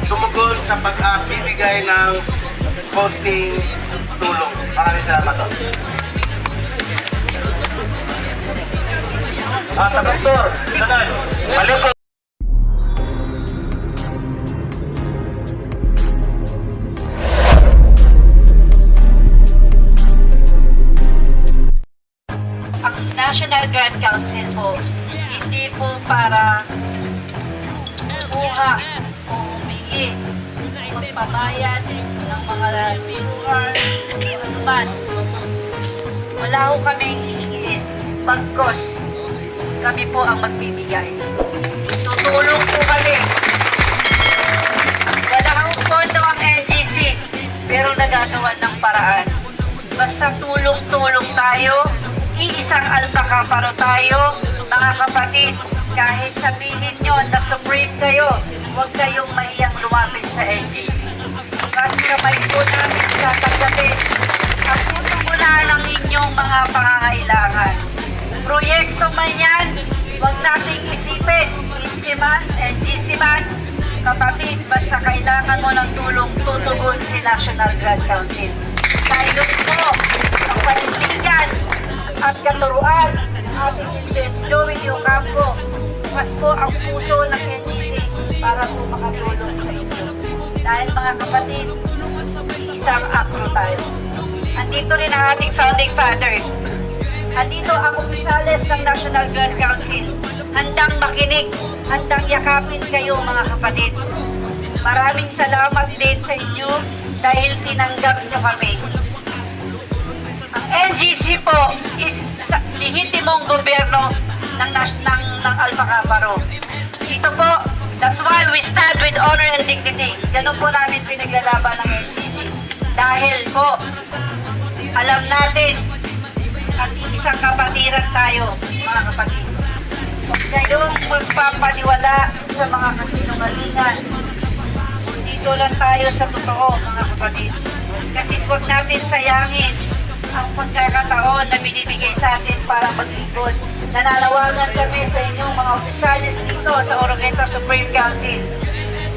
tumugon sa pagbibigay ng konting tulong. Maraming salamat po. Tabaktor, sunod. Balik. Ang National Grand Council po, hindi po para kumuha o humingi o magpabayad ng mga QR o anuman. Wala ho kaming hihingin. Bagkos, kami po ang magbibigay. Tutulong po kami. Wala akong pondo ang NGC, pero nagagawa ng paraan. Basta tulong-tulong tayo, iisang alpakaparo tayo, mga kapatid. Kahit sabihin nyo na supreme kayo, huwag kayong mahiyang lumapit sa NGC. Kasi kamay po namin tatanggapin ang putugunan ng inyong mga pangangailangan. Proyekto man yan, huwag nating isipin, NGC man, NGC man, kapatid, basta kailangan mo ng tulong, tutugon si National Grand Council. Dahil po, ang panindigan at katuruan, ating Invest Joey Ocampo, mas po ang puso ng NGC para po makatulong sa inyo. Dahil mga kapatid, isang akro tayo. Andito rin ang ating founding father. Andito ang opisyales ng National Grand Council. Handang makinig, handang yakapin kayo mga kapatid. Maraming salamat din sa inyo dahil tinanggap niyo kami. Ang NGC po is lehitimong gobyerno ng Alpacaparo. Dito po, that's why we stand with honor and dignity. Ganun po namin pinaglalaban ng NGC. Dahil po, alam natin, at isang kapatiran tayo, mga kapatid. Huwag kayong magpapaniwala sa mga kasinungalingan. Dito lang tayo sa totoo, mga kapatid. Kasi huwag natin sayangin ang pagkakataon na binibigay sa atin para maglingkod. Nananawagan kami sa inyong mga opisyalis dito sa Oroqueta Supreme Council.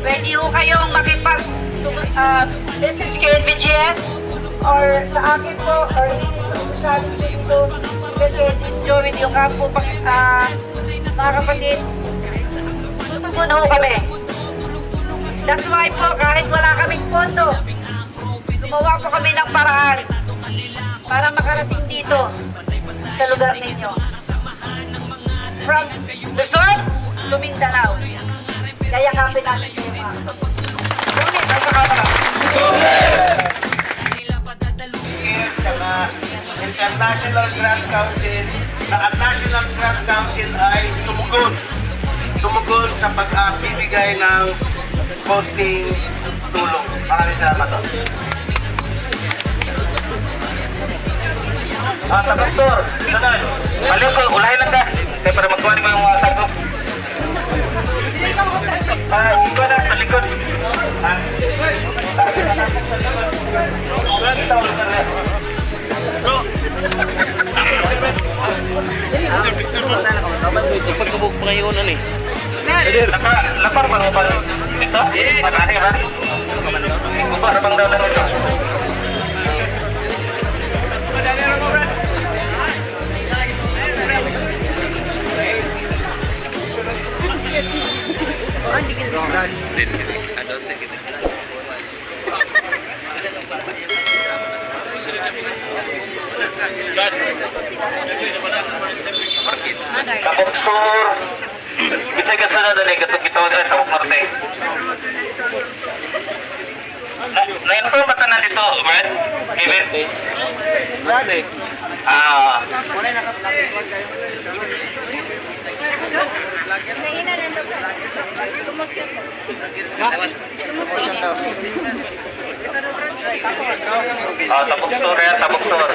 Pwede ho kayong makipag-message kay NBGS or sa akin po or sa opisyalis dito kay Joey Ocampo, mga kapatid. Tutugon ho kami. That's why po, kahit wala kaming pondo, gumawa po kami ng paraan para makarating dito sa lugar ninyo. From Luzon to Mindanao. Kaya kapit natin yung mga Ngunit, ay kakabara. International Grand Council, ang National Grand Council ay tumugon sa pagbibigay ng konting tulong. Maraming salamat po. Tabaktor, sunod. Balik ko, ulahin lang ka. Kaya para magkuhan mo yung mga sabok. Ito na, sa likod. Pagkabog pa ngayon, ano eh? Lapar ba ba? Ito? Marami ba? Kupar bang daw na ito? Kabuksur Bicay ka sana dali kita udah Tabuk Marte. Na-inform ba tanan dito, Brad? David? Tabuksur ya, Tabuksur.